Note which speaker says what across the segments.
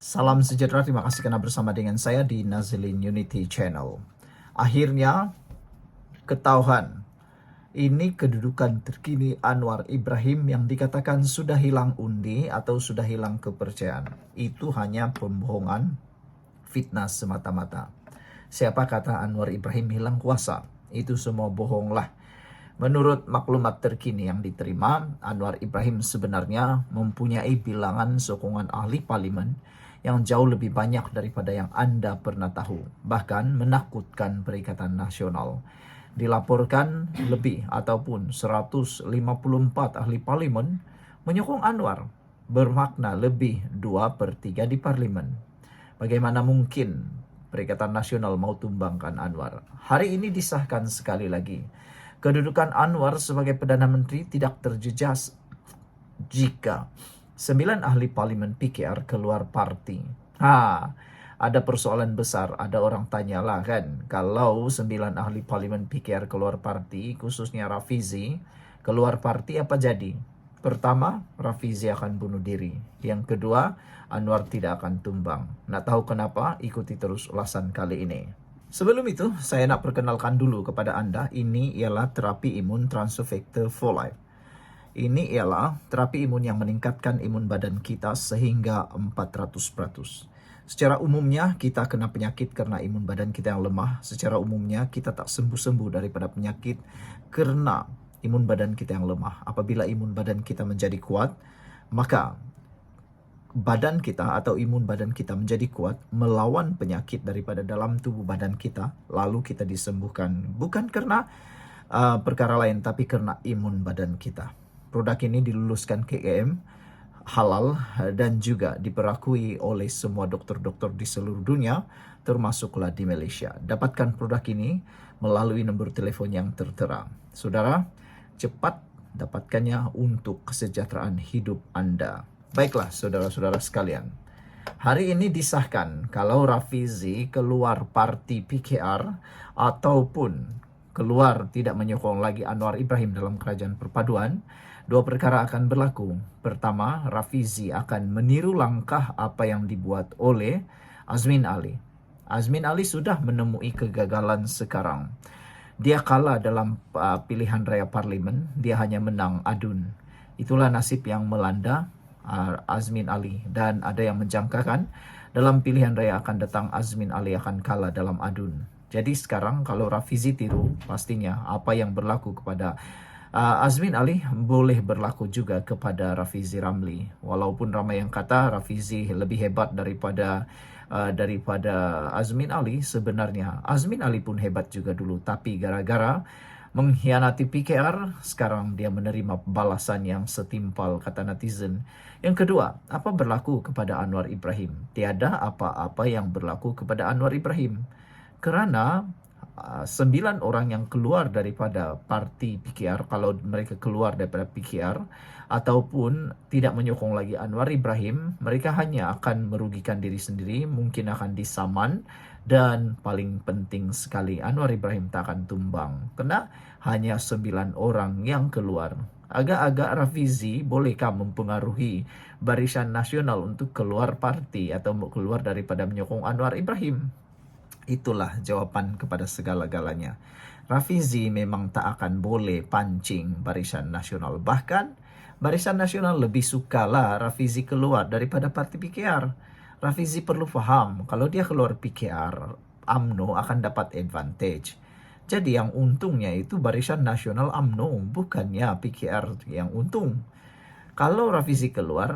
Speaker 1: Salam sejahtera, terima kasih karena bersama dengan saya di Nazilin Unity Channel. Akhirnya ketahuan, ini kedudukan terkini Anwar Ibrahim yang dikatakan sudah hilang undi atau sudah hilang kepercayaan. Itu hanya pembohongan, fitnah semata-mata. Siapa kata Anwar Ibrahim hilang kuasa? Itu semua bohonglah. Menurut maklumat terkini yang diterima, Anwar Ibrahim sebenarnya mempunyai bilangan sokongan ahli parlimen yang jauh lebih banyak daripada yang Anda pernah tahu. Bahkan menakutkan Perikatan Nasional. Dilaporkan lebih ataupun 154 ahli parlimen menyokong Anwar. Bermakna lebih 2/3 di parlimen. Bagaimana mungkin Perikatan Nasional mau tumbangkan Anwar? Hari ini disahkan sekali lagi. Kedudukan Anwar sebagai Perdana Menteri tidak terjejas jika 9 ahli parlimen PKR keluar parti. Ada persoalan besar. Ada orang tanyalah kan, kalau 9 ahli parlimen PKR keluar parti, khususnya Rafizi, keluar parti apa jadi? Pertama, Rafizi akan bunuh diri. Yang kedua, Anwar tidak akan tumbang. Nak tahu kenapa? Ikuti terus ulasan kali ini. Sebelum itu, saya nak perkenalkan dulu kepada Anda, ini ialah terapi imun transfer factor for life. Ini ialah terapi imun yang meningkatkan imun badan kita sehingga 400%. Secara umumnya kita kena penyakit karena imun badan kita yang lemah. Secara umumnya kita tak sembuh-sembuh daripada penyakit karena imun badan kita yang lemah. Apabila imun badan kita menjadi kuat, maka badan kita atau imun badan kita menjadi kuat melawan penyakit daripada dalam tubuh badan kita, lalu kita disembuhkan. Bukan karena perkara lain, tapi karena imun badan kita. Produk ini diluluskan KEM, halal, dan juga diperakui oleh semua dokter-dokter di seluruh dunia, termasuklah di Malaysia. Dapatkan produk ini melalui nombor telepon yang tertera. Saudara, cepat dapatkannya untuk kesejahteraan hidup Anda. Baiklah, saudara-saudara sekalian. Hari ini disahkan kalau Rafizi keluar parti PKR ataupun keluar tidak menyokong lagi Anwar Ibrahim dalam kerajaan perpaduan, dua perkara akan berlaku. Pertama, Rafizi akan meniru langkah apa yang dibuat oleh Azmin Ali. Azmin Ali sudah menemui kegagalan sekarang. Dia kalah dalam pilihan raya parlimen, dia hanya menang adun. Itulah nasib yang melanda Azmin Ali, dan ada yang menjangkakan dalam pilihan raya akan datang Azmin Ali akan kalah dalam adun. Jadi sekarang kalau Rafizi tiru, pastinya apa yang berlaku kepada Azmin Ali boleh berlaku juga kepada Rafizi Ramli. Walaupun ramai yang kata Rafizi lebih hebat daripada Azmin Ali, sebenarnya Azmin Ali pun hebat juga dulu. Tapi gara-gara mengkhianati PKR, sekarang dia menerima balasan yang setimpal, kata netizen. Yang kedua, apa berlaku kepada Anwar Ibrahim? Tiada apa-apa yang berlaku kepada Anwar Ibrahim. Kerana 9 orang yang keluar daripada parti PKR, kalau mereka keluar daripada PKR ataupun tidak menyokong lagi Anwar Ibrahim, mereka hanya akan merugikan diri sendiri, mungkin akan disaman, dan paling penting sekali, Anwar Ibrahim tak akan tumbang. Kena hanya 9 orang yang keluar. Agak-agak Rafizi bolehkah mempengaruhi Barisan Nasional untuk keluar parti atau keluar daripada menyokong Anwar Ibrahim? Itulah jawapan kepada segala-galanya. Rafizi memang tak akan boleh pancing Barisan Nasional. Bahkan Barisan Nasional lebih sukalah Rafizi keluar daripada parti PKR. Rafizi perlu faham, kalau dia keluar PKR, UMNO akan dapat advantage. Jadi yang untungnya itu Barisan Nasional UMNO, bukannya PKR yang untung. Kalau Rafizi keluar,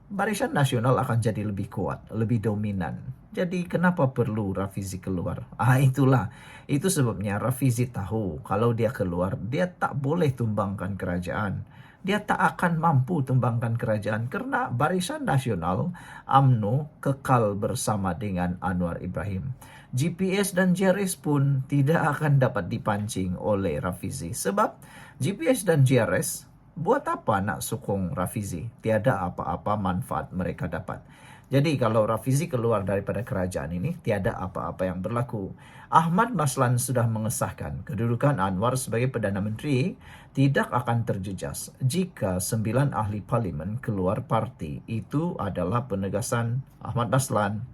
Speaker 1: Barisan Nasional akan jadi lebih kuat, lebih dominan. Jadi kenapa perlu Rafizi keluar? Itulah. Itu sebabnya Rafizi tahu kalau dia keluar, dia tak boleh tumbangkan kerajaan. Dia tak akan mampu tumbangkan kerajaan karena Barisan Nasional UMNO kekal bersama dengan Anwar Ibrahim. GPS dan JRS pun tidak akan dapat dipancing oleh Rafizi. Sebab GPS dan JRS buat apa nak sokong Rafizi? Tiada apa-apa manfaat mereka dapat. Jadi kalau Rafizi keluar daripada kerajaan ini, tiada apa-apa yang berlaku. Ahmad Maslan sudah mengesahkan kedudukan Anwar sebagai Perdana Menteri tidak akan terjejas jika 9 ahli parlimen keluar parti. Itu adalah penegasan Ahmad Maslan.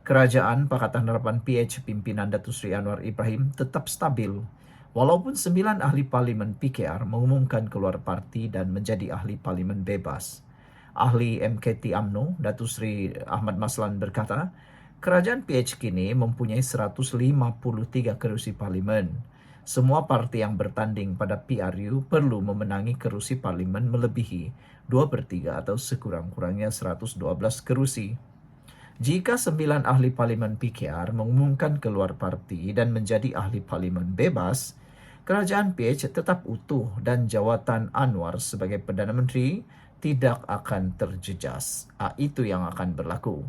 Speaker 1: Kerajaan Pakatan Harapan PH pimpinan Datuk Seri Anwar Ibrahim tetap stabil. Walaupun 9 ahli parlimen PKR mengumumkan keluar parti dan menjadi ahli parlimen bebas. Ahli MKT UMNO, Datuk Seri Ahmad Maslan berkata, kerajaan PH kini mempunyai 153 kerusi parlimen. Semua parti yang bertanding pada PRU perlu memenangi kerusi parlimen melebihi 2/3 atau sekurang-kurangnya 112 kerusi. Jika 9 ahli parlimen PKR mengumumkan keluar parti dan menjadi ahli parlimen bebas, kerajaan PH tetap utuh dan jawatan Anwar sebagai Perdana Menteri tidak akan terjejas. Itu yang akan berlaku.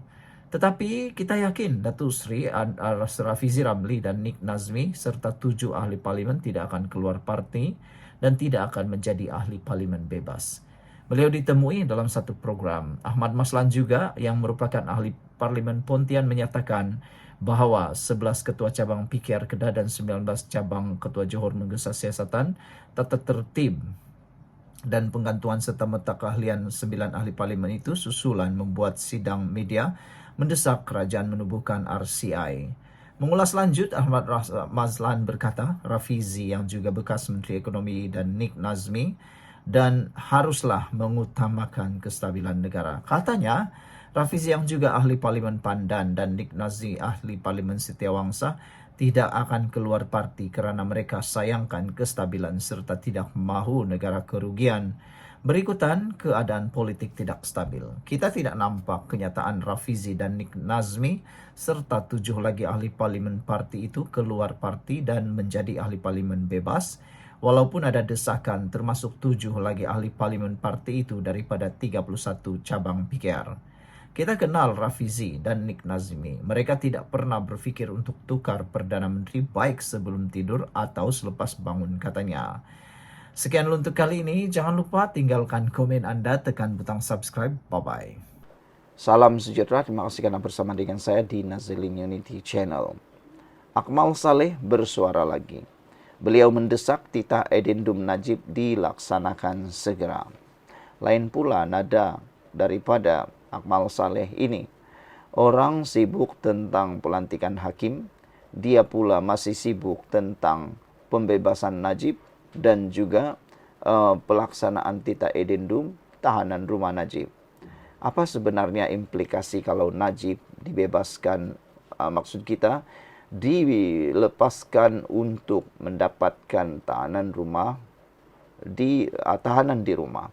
Speaker 1: Tetapi kita yakin Datuk Seri Rafizi Ramli dan Nik Nazmi serta 7 ahli parlimen tidak akan keluar parti dan tidak akan menjadi ahli parlimen bebas. Beliau ditemui dalam satu program. Ahmad Maslan juga yang merupakan ahli parlimen Pontian menyatakan bahawa 11 ketua cabang PKR Kedah dan 19 cabang ketua Johor menggesa siasatan, tata tertib dan penggantuan serta-merta keahlian 9 ahli parlimen itu susulan membuat sidang media mendesak kerajaan menubuhkan RCI. Mengulas lanjut, Ahmad Maslan berkata, Rafizi yang juga bekas Menteri Ekonomi dan Nik Nazmi dan haruslah mengutamakan kestabilan negara. Katanya, Rafizi yang juga ahli parlimen Pandan dan Nik Nazmi ahli parlimen Setiawangsa tidak akan keluar parti kerana mereka sayangkan kestabilan serta tidak mahu negara kerugian. Berikutan, keadaan politik tidak stabil. Kita tidak nampak kenyataan Rafizi dan Nik Nazmi serta 7 lagi ahli parlimen parti itu keluar parti dan menjadi ahli parlimen bebas, walaupun ada desakan termasuk 7 lagi ahli parlimen parti itu daripada 31 cabang PKR. Kita kenal Rafizi dan Nik Nazmi. Mereka tidak pernah berfikir untuk tukar Perdana Menteri baik sebelum tidur atau selepas bangun, katanya. Sekian untuk kali ini. Jangan lupa tinggalkan komen Anda, tekan butang subscribe. Bye-bye.
Speaker 2: Salam sejahtera, terima kasih karena bersama dengan saya di Nazilin Unity Channel. Akmal Saleh bersuara lagi. Beliau mendesak titah edendum Najib dilaksanakan segera. Lain pula nada daripada Akmal Saleh ini. Orang sibuk tentang pelantikan hakim, dia pula masih sibuk tentang pembebasan Najib dan juga pelaksanaan titah edendum tahanan rumah Najib. Apa sebenarnya implikasi kalau Najib dibebaskan, maksud kita dilepaskan untuk mendapatkan tahanan di rumah.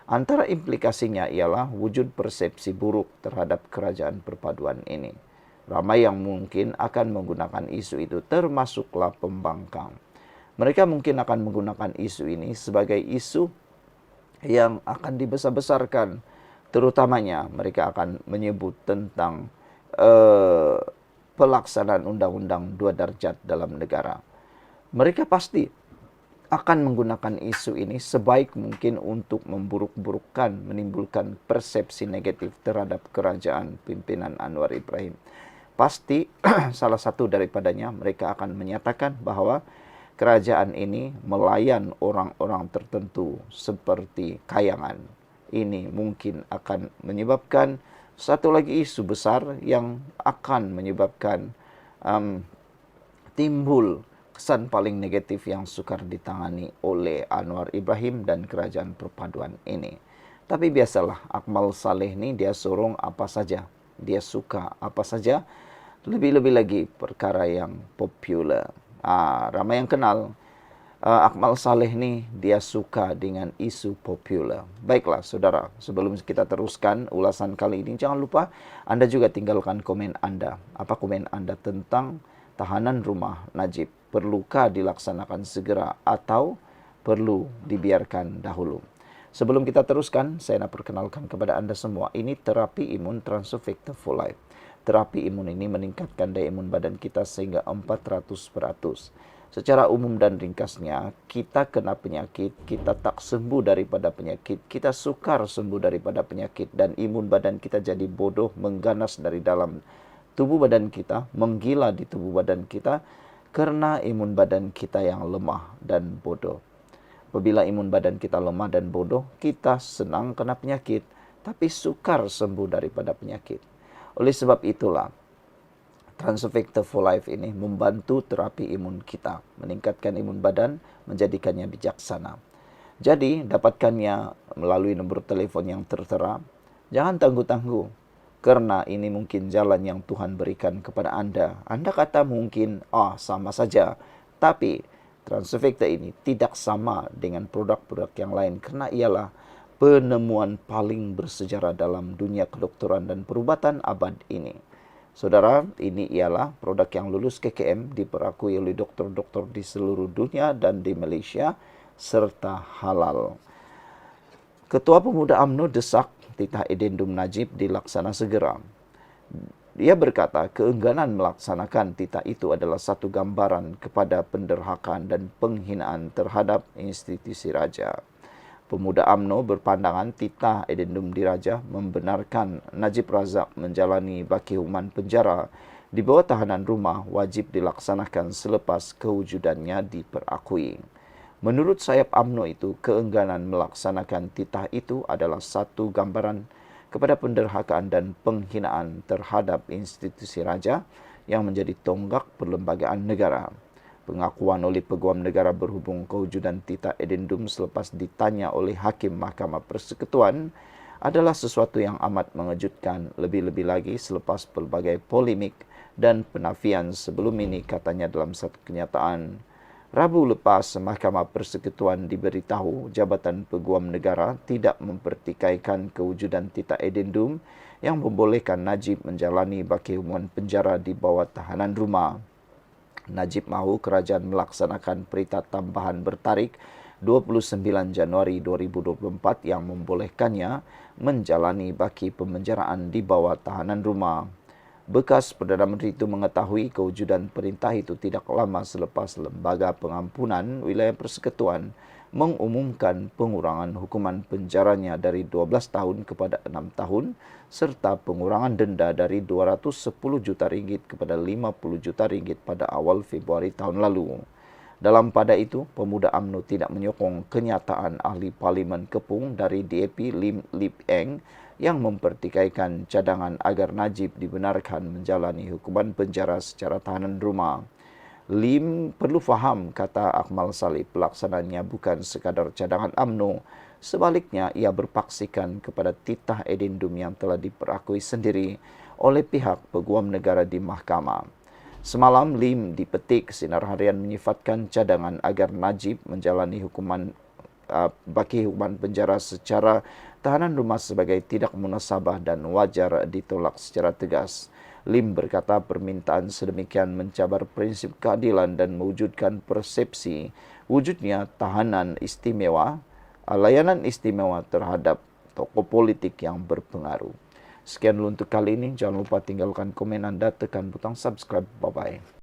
Speaker 2: Antara implikasinya ialah wujud persepsi buruk terhadap kerajaan perpaduan ini. Ramai yang mungkin akan menggunakan isu itu, termasuklah pembangkang. Mereka mungkin akan menggunakan isu ini sebagai isu yang akan dibesar-besarkan. Terutamanya mereka akan menyebut tentang pelaksanaan Undang-Undang 2 Darjat dalam negara. Mereka pasti akan menggunakan isu ini sebaik mungkin untuk memburuk-burukkan, menimbulkan persepsi negatif terhadap kerajaan pimpinan Anwar Ibrahim. Pasti salah satu daripadanya mereka akan menyatakan bahwa kerajaan ini melayan orang-orang tertentu seperti kayangan. Ini mungkin akan menyebabkan satu lagi isu besar yang akan menyebabkan timbul kesan paling negatif yang sukar ditangani oleh Anwar Ibrahim dan kerajaan perpaduan ini. Tapi biasalah, Akmal Saleh ini dia sorong apa saja, dia suka apa saja, lebih-lebih lagi perkara yang popular. Ramai yang kenal Akmal Saleh ini dia suka dengan isu popular. Baiklah saudara, sebelum kita teruskan ulasan kali ini, jangan lupa Anda juga tinggalkan komen Anda. Apa komen Anda tentang tahanan rumah Najib? Perlukah dilaksanakan segera atau perlu dibiarkan dahulu? Sebelum kita teruskan, saya nak perkenalkan kepada Anda semua, ini terapi imun Transofecta for Life. Terapi imun ini meningkatkan daya imun badan kita sehingga 400%. Secara umum dan ringkasnya, kita kena penyakit, kita tak sembuh daripada penyakit, kita sukar sembuh daripada penyakit, dan imun badan kita jadi bodoh, mengganas dari dalam tubuh badan kita, menggila di tubuh badan kita, karena imun badan kita yang lemah dan bodoh. Apabila imun badan kita lemah dan bodoh, kita senang kena penyakit, tapi sukar sembuh daripada penyakit. Oleh sebab itulah, Transfecta for Life ini membantu terapi imun kita, meningkatkan imun badan, menjadikannya bijaksana. Jadi, dapatkannya melalui nomor telepon yang tertera. Jangan tangguh-tangguh, karena ini mungkin jalan yang Tuhan berikan kepada Anda. Anda kata mungkin, sama saja. Tapi, Transfecta ini tidak sama dengan produk-produk yang lain, karena ialah penemuan paling bersejarah dalam dunia kedokteran dan perubatan abad ini. Saudara, ini ialah produk yang lulus KKM, diperakui oleh dokter-dokter di seluruh dunia dan di Malaysia, serta halal. Ketua Pemuda UMNO desak titah edendum Najib dilaksana segera. Dia berkata, keengganan melaksanakan titah itu adalah satu gambaran kepada penderhakaan dan penghinaan terhadap institusi raja. Pemuda UMNO berpandangan titah edendum diraja membenarkan Najib Razak menjalani baki hukuman penjara di bawah tahanan rumah wajib dilaksanakan selepas kewujudannya diperakui. Menurut sayap UMNO itu, keengganan melaksanakan titah itu adalah satu gambaran kepada penderhakaan dan penghinaan terhadap institusi raja yang menjadi tonggak perlembagaan negara. Pengakuan oleh Peguam Negara berhubung kewujudan titah edendum selepas ditanya oleh Hakim Mahkamah Persekutuan adalah sesuatu yang amat mengejutkan, lebih-lebih lagi selepas pelbagai polemik dan penafian sebelum ini, katanya dalam satu kenyataan. Rabu lepas, Mahkamah Persekutuan diberitahu Jabatan Peguam Negara tidak mempertikaikan kewujudan titah edendum yang membolehkan Najib menjalani baki hukuman penjara di bawah tahanan rumah. Najib mahu kerajaan melaksanakan perintah tambahan bertarikh 29 Januari 2024 yang membolehkannya menjalani baki pemenjaraan di bawah tahanan rumah. Bekas Perdana Menteri itu mengetahui kewujudan perintah itu tidak lama selepas Lembaga Pengampunan Wilayah Persekutuan mengumumkan pengurangan hukuman penjaranya dari 12 tahun kepada 6 tahun serta pengurangan denda dari 210 juta ringgit kepada 50 juta ringgit pada awal Februari tahun lalu. Dalam pada itu, Pemuda UMNO tidak menyokong kenyataan ahli Parlimen Kepung dari DAP Lim Lip Eng yang mempertikaikan cadangan agar Najib dibenarkan menjalani hukuman penjara secara tahanan rumah. Lim perlu faham, kata Akmal Saleh, pelaksananya bukan sekadar cadangan UMNO. Sebaliknya, ia berpaksikan kepada titah edendum yang telah diperakui sendiri oleh pihak Peguam Negara di mahkamah. Semalam, Lim dipetik Sinar Harian menyifatkan cadangan agar Najib menjalani baki hukuman penjara secara tahanan rumah sebagai tidak munasabah dan wajar ditolak secara tegas. Lim berkata permintaan sedemikian mencabar prinsip keadilan dan mewujudkan persepsi wujudnya tahanan istimewa, layanan istimewa terhadap tokoh politik yang berpengaruh. Sekian dulu untuk kali ini. Jangan lupa tinggalkan komen Anda, tekan butang subscribe. Bye-bye.